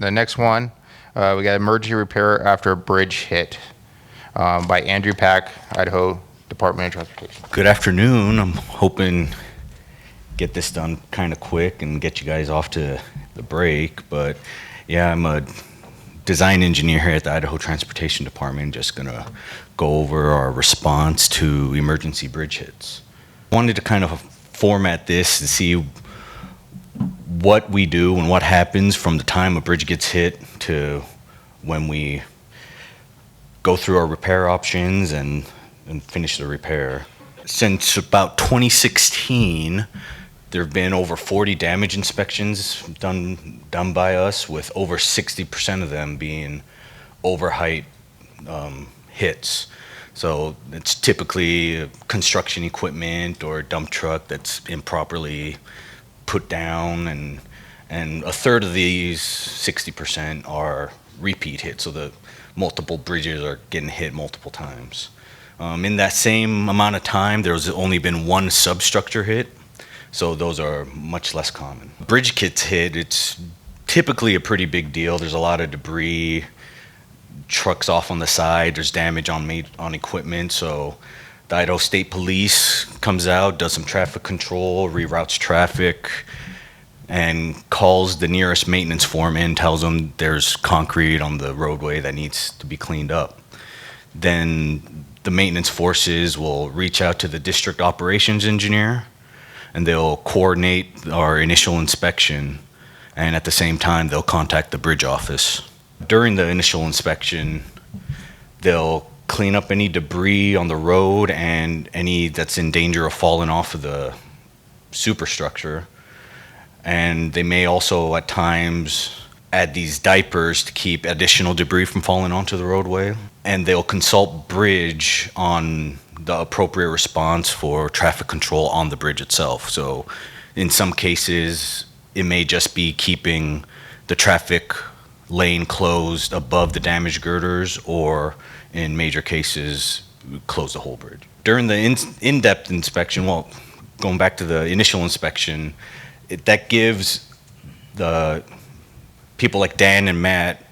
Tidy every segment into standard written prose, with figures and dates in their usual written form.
The next one, we got emergency repair after a bridge hit by Andrew Pack, Idaho Department of Transportation. Good afternoon. I'm hoping get this done kind of quick and get you guys off to the break. But yeah, I'm a design engineer here at the Idaho Transportation Department. Just gonna go over our response to emergency bridge hits. Wanted to kind of format this to see what we do and what happens from the time a bridge gets hit to when we go through our repair options and finish the repair. Since about 2016, there have been over 40 damage inspections done by us, with over 60% of them being overheight hits. So it's typically construction equipment or a dump truck that's improperly put down, and a third of these 60% are repeat hits, so the multiple bridges are getting hit multiple times. In that same amount of time, there's only been one substructure hit, so those are much less common. Bridge gets hit, it's typically a pretty big deal. There's a lot of debris, trucks off on the side, there's damage on equipment, so the Idaho State Police comes out, does some traffic control, reroutes traffic, and calls the nearest maintenance foreman, tells them there's concrete on the roadway that needs to be cleaned up. Then the maintenance forces will reach out to the district operations engineer, and they'll coordinate our initial inspection, and at the same time they'll contact the bridge office. During the initial inspection, they'll clean up any debris on the road and any that's in danger of falling off of the superstructure. And they may also at times add these diapers to keep additional debris from falling onto the roadway. And they'll consult bridge on the appropriate response for traffic control on the bridge itself. So in some cases, it may just be keeping the traffic lane closed above the damaged girders, or in major cases, close the whole bridge. During the in-depth inspection, well, going back to the initial inspection, that gives the people like Dan and Matt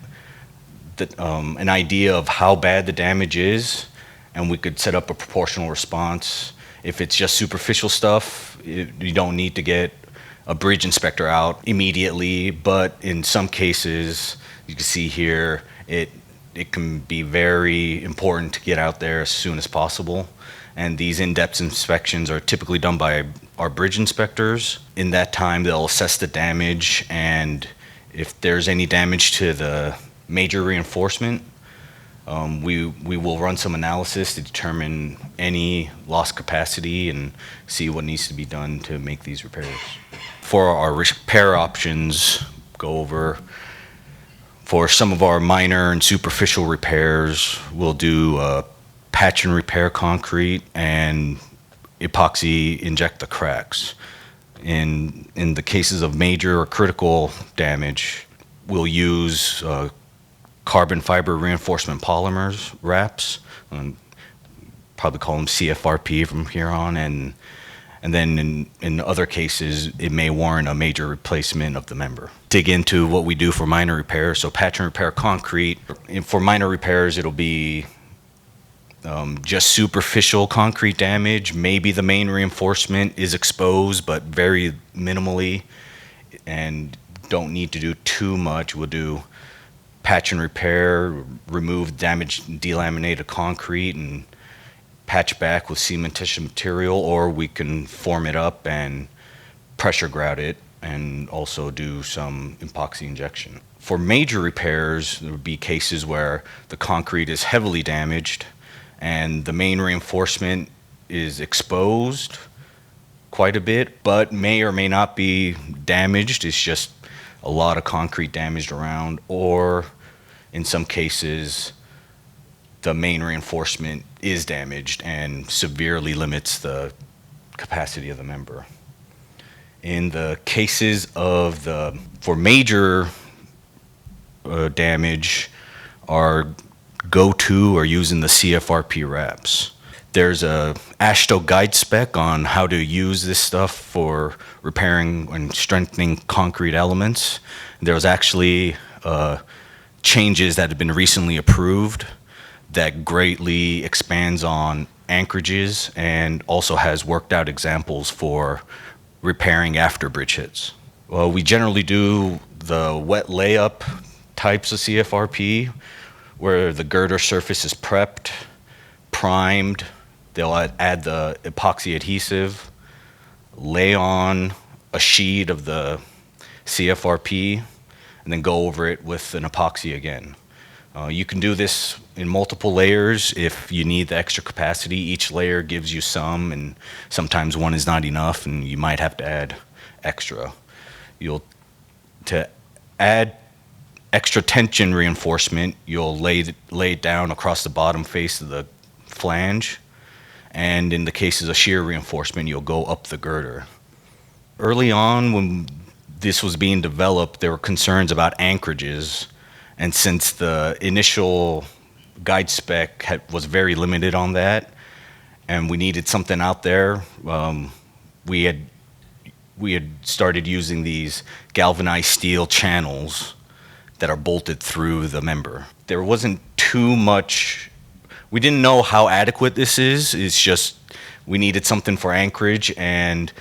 an idea of how bad the damage is, and we could set up a proportional response. If it's just superficial stuff, you don't need to get a bridge inspector out immediately, but in some cases, you can see here, it can be very important to get out there as soon as possible. And these in-depth inspections are typically done by our bridge inspectors. In that time, they'll assess the damage, and if there's any damage to the major reinforcement, we will run some analysis to determine any lost capacity and see what needs to be done to make these repairs. For our repair options, go over, for some of our minor and superficial repairs, we'll do patch and repair concrete and epoxy inject the cracks. In the cases of major or critical damage, we'll use carbon fiber reinforcement polymers wraps, probably call them CFRP from here on, and then in other cases, it may warrant a major replacement of the member. Dig into what we do for minor repairs. So patch and repair concrete. For minor repairs, it'll be just superficial concrete damage. Maybe the main reinforcement is exposed, but very minimally, and don't need to do too much. We'll do patch and repair, remove damaged delaminated concrete, and patch back with cementitious material, or we can form it up and pressure grout it and also do some epoxy injection. For major repairs, there would be cases where the concrete is heavily damaged and the main reinforcement is exposed quite a bit, but may or may not be damaged. It's just a lot of concrete damaged around, or in some cases, the main reinforcement is damaged and severely limits the capacity of the member. In the cases of for major damage, our go-to are using the CFRP wraps. There's a AASHTO guide spec on how to use this stuff for repairing and strengthening concrete elements. There was actually changes that have been recently approved that greatly expands on anchorages and also has worked out examples for repairing after bridge hits. Well, we generally do the wet layup types of CFRP where the girder surface is prepped, primed, they'll add the epoxy adhesive, lay on a sheet of the CFRP, and then go over it with an epoxy again. You can do this in multiple layers if you need the extra capacity. Each layer gives you some, and sometimes one is not enough, and you might have to add extra. To add extra tension reinforcement, you'll lay it down across the bottom face of the flange, and in the cases of shear reinforcement, you'll go up the girder. Early on, when this was being developed, there were concerns about anchorages, and since the initial guide spec was very limited on that, and we needed something out there, we had started using these galvanized steel channels that are bolted through the member. There wasn't too much, we didn't know how adequate this is. It's just we needed something for anchorage, and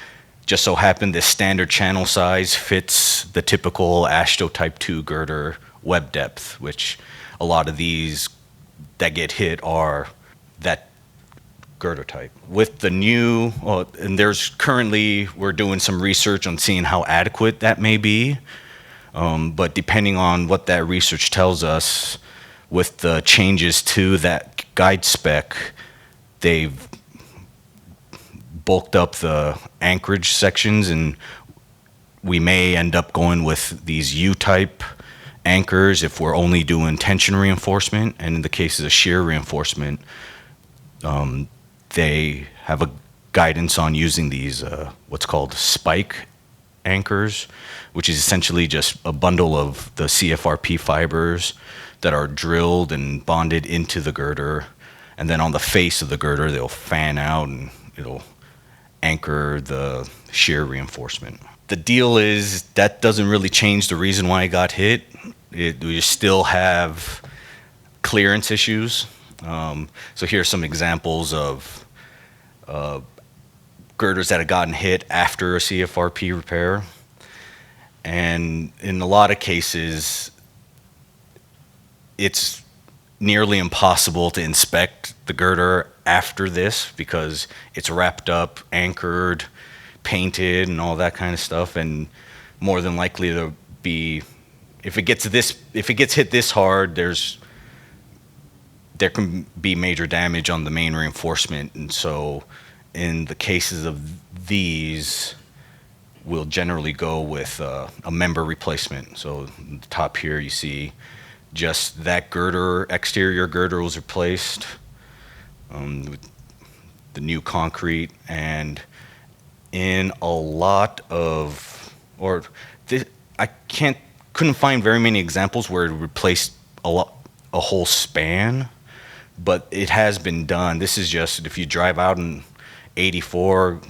just so happened this standard channel size fits the typical AASHTO Type 2 girder web depth, which a lot of these that get hit are that girder type. With the new, and we're doing some research on seeing how adequate that may be, but depending on what that research tells us, with the changes to that guide spec, they've bulked up the anchorage sections, and we may end up going with these U-type anchors if we're only doing tension reinforcement. And in the cases of shear reinforcement, they have a guidance on using these what's called spike anchors, which is essentially just a bundle of the CFRP fibers that are drilled and bonded into the girder, and then on the face of the girder they'll fan out and it'll anchor the shear reinforcement. The deal is that doesn't really change the reason why it got hit. We still have clearance issues. So here are some examples of girders that have gotten hit after a CFRP repair. And in a lot of cases, it's nearly impossible to inspect the girder after this because it's wrapped up, anchored, painted, and all that kind of stuff. And more than likely to be, if it gets hit this hard, there can be major damage on the main reinforcement. And so in the cases of these, we'll generally go with a member replacement. So at the top here you see just that girder, exterior girder was replaced with the new concrete. And in a lot of, I couldn't find very many examples where it replaced a whole span, but it has been done. This is just, if you drive out in 84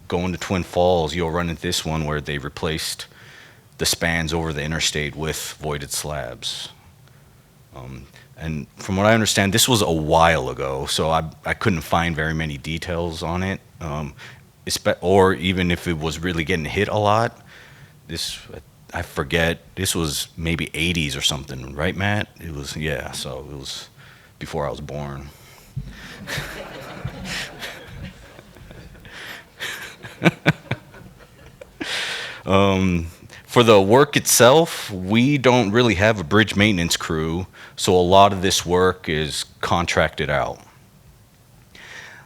going to Twin Falls, you'll run into this one where they replaced the spans over the interstate with voided slabs. And from what I understand, this was a while ago, so I couldn't find very many details on it, or even if it was really getting hit a lot. I forget, this was maybe 80s or something, right, Matt? It was, yeah, so it was before I was born. For the work itself, we don't really have a bridge maintenance crew, so a lot of this work is contracted out.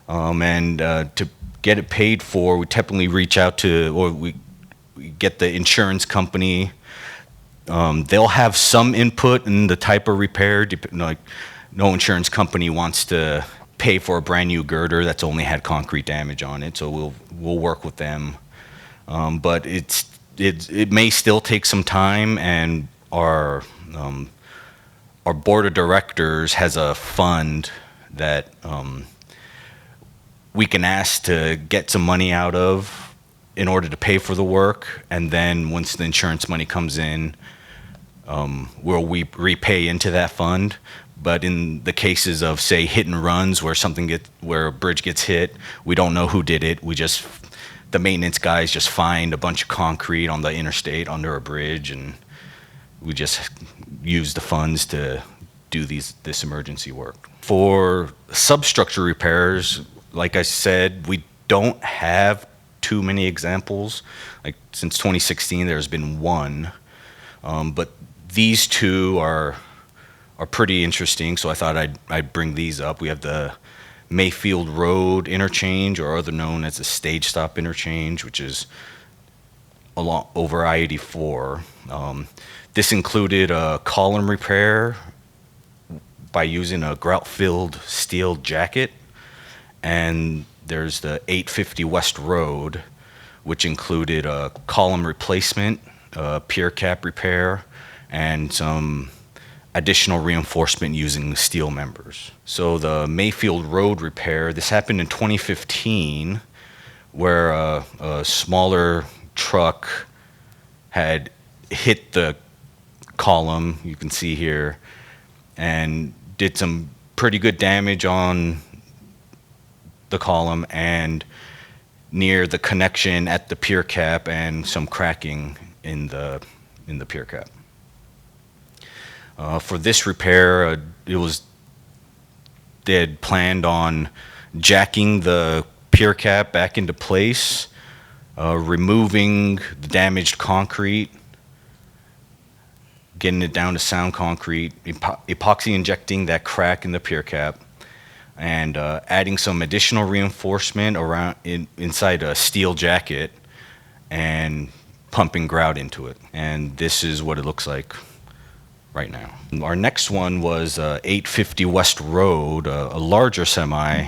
And to get it paid for, we typically reach out to, or we get the insurance company. They'll have some input in the type of repair. Like, no insurance company wants to pay for a brand new girder that's only had concrete damage on it, so we'll work with them. But it may still take some time, and our board of directors has a fund that we can ask to get some money out of in order to pay for the work, and then once the insurance money comes in, where we repay into that fund. But in the cases of, say, hit and runs where a bridge gets hit, we don't know who did it. The maintenance guys just find a bunch of concrete on the interstate under a bridge, and we just use the funds to do this emergency work. For substructure repairs, like I said, we don't have too many examples. Like since 2016, there's been one, but these two are pretty interesting. So I thought I'd bring these up. We have the Mayfield Road interchange, or other known as the stage stop interchange, which is along over I-84. This included a column repair by using a grout-filled steel jacket, and there's the 850 West Road, which included a column replacement, a pier cap repair, and some additional reinforcement using steel members. So the Mayfield Road repair, this happened in 2015, where a smaller truck had hit the column, you can see here, and did some pretty good damage on the column and near the connection at the pier cap, and some cracking in the pier cap. For this repair, they had planned on jacking the pier cap back into place, removing the damaged concrete, getting it down to sound concrete, epoxy injecting that crack in the pier cap, and adding some additional reinforcement inside a steel jacket and pumping grout into it. And this is what it looks like right now. Our next one was 850 West Road, a larger semi,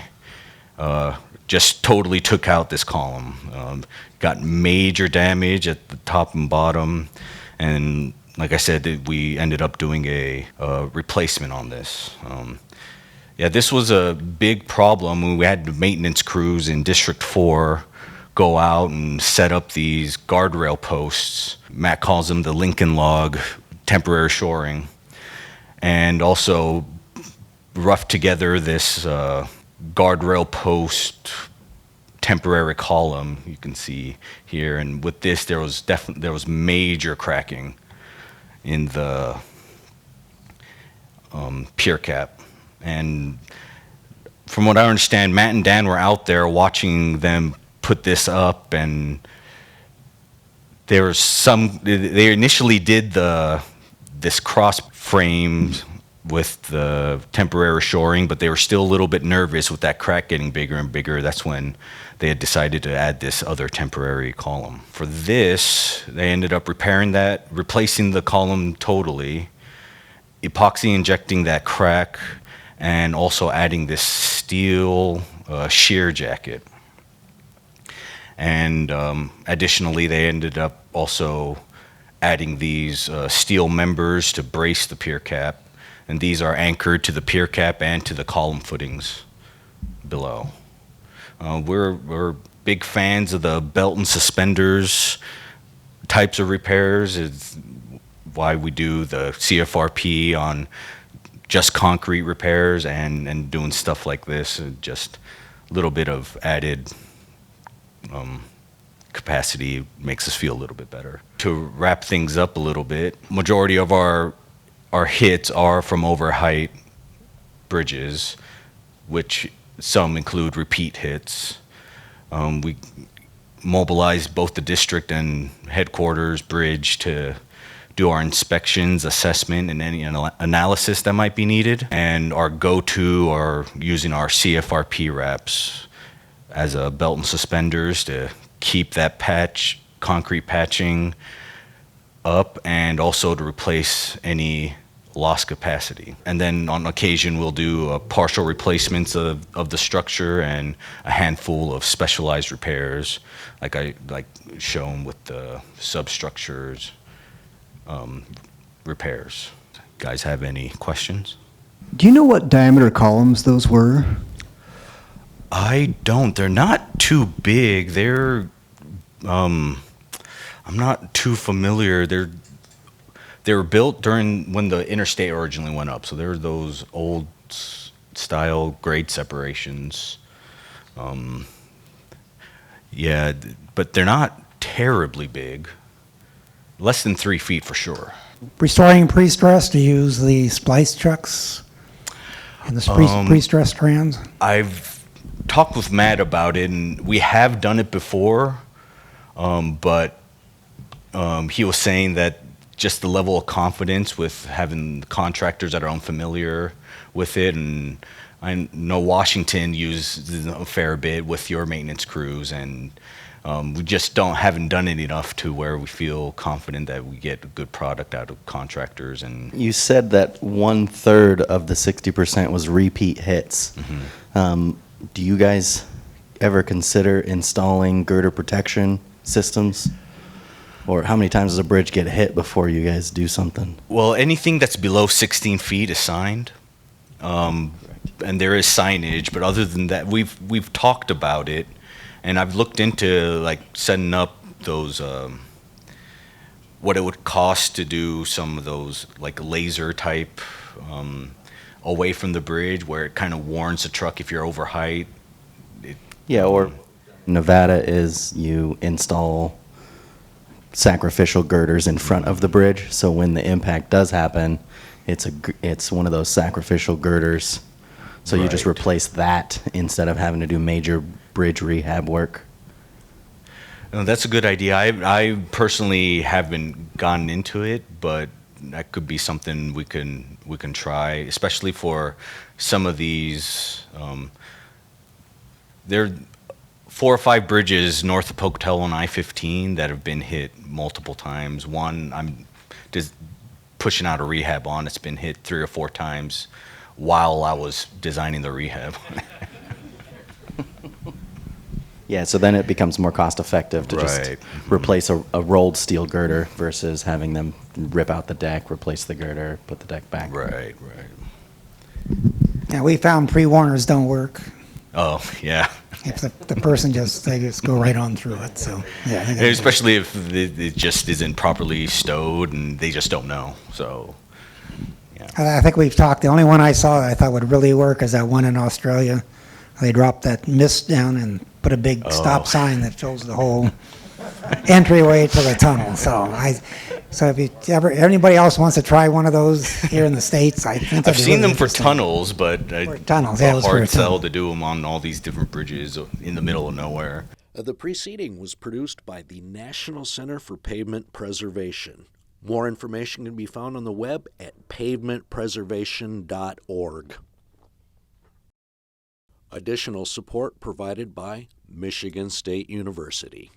just totally took out this column. Got major damage at the top and bottom, and like I said, we ended up doing a replacement on this. Yeah, this was a big problem. We had maintenance crews in District 4 go out and set up these guardrail posts. Matt calls them the Lincoln log temporary shoring, and also roughed together this guardrail post temporary column you can see here. And with this, there was major cracking in the pier cap. And from what I understand, Matt and Dan were out there watching them put this up, and they initially did this cross frame with the temporary shoring, but they were still a little bit nervous with that crack getting bigger and bigger. That's when they had decided to add this other temporary column. For this, they ended up repairing that, replacing the column totally, epoxy injecting that crack, and also adding this steel shear jacket. And additionally, they ended up also adding these steel members to brace the pier cap, and these are anchored to the pier cap and to the column footings below. We're big fans of the belt and suspenders types of repairs. It's why we do the CFRP on just concrete repairs and doing stuff like this. Just a little bit of added capacity makes us feel a little bit better. To wrap things up a little bit, majority of our hits are from overheight bridges, which some include repeat hits. We mobilize both the district and headquarters bridge to do our inspections, assessment, and any analysis that might be needed. And our go-to are using our CFRP wraps as a belt and suspenders to keep that concrete patching up, and also to replace any lost capacity. And then on occasion, we'll do partial replacements of the structure and a handful of specialized repairs, like shown with the substructures repairs. Guys have any questions? Do you know what diameter columns those were? I don't. They're not too big. I'm not too familiar. They were built during when the interstate originally went up, so there were those old style grade separations. Yeah, but they're not terribly big. Less than 3 feet for sure. Restoring pre-stress, to use the splice chucks and the pre-stress strands? I've talked with Matt about it, and we have done it before, but he was saying that just the level of confidence with having contractors that are unfamiliar with it, and I know Washington uses a fair bit with your maintenance crews, and we just haven't done it enough to where we feel confident that we get a good product out of contractors. And You said that 1/3 of the 60% was repeat hits. Do you guys ever consider installing girder protection systems? Or how many times does a bridge get hit before you guys do something? well, anything that's below 16 feet is signed, and there is signage. But other than that, we've talked about it, and I've looked into like setting up those what it would cost to do some of those like laser type away from the bridge, where it kind of warns the truck if you're over height. Yeah, or Nevada is you install sacrificial girders in front of the bridge, so when the impact does happen, it's one of those sacrificial girders. So you just Right. replace that instead of having to do major bridge rehab work. That's a good idea. I personally haven't gotten into it, but that could be something we can try, especially for some of these. There are 4 or 5 bridges north of Pocatello on I-15 that have been hit multiple times. One I'm just pushing out a rehab on. It's been hit 3 or 4 times while I was designing the rehab. Yeah, so then it becomes more cost effective to just Right. replace a rolled steel girder versus having them rip out the deck, replace the girder, put the deck back. Right. Yeah, we found pre-warners don't work. Oh, yeah. If the person they just go right on through it, so, yeah. I think Especially if it just isn't properly stowed and they just don't know. So, I think we've talked, the only one I saw that I thought would really work is that one in Australia. They dropped that mist down and put a big stop sign that shows the whole entryway to the tunnel. So if anybody else wants to try one of those here in the States, I think I've seen them for tunnels, but tunnels, yeah, it a was for a hard sell tunnel. to do them on all these different bridges in the middle of nowhere. The preceding was produced by the National Center for Pavement Preservation. More information can be found on the web at pavementpreservation.org. Additional support provided by Michigan State University.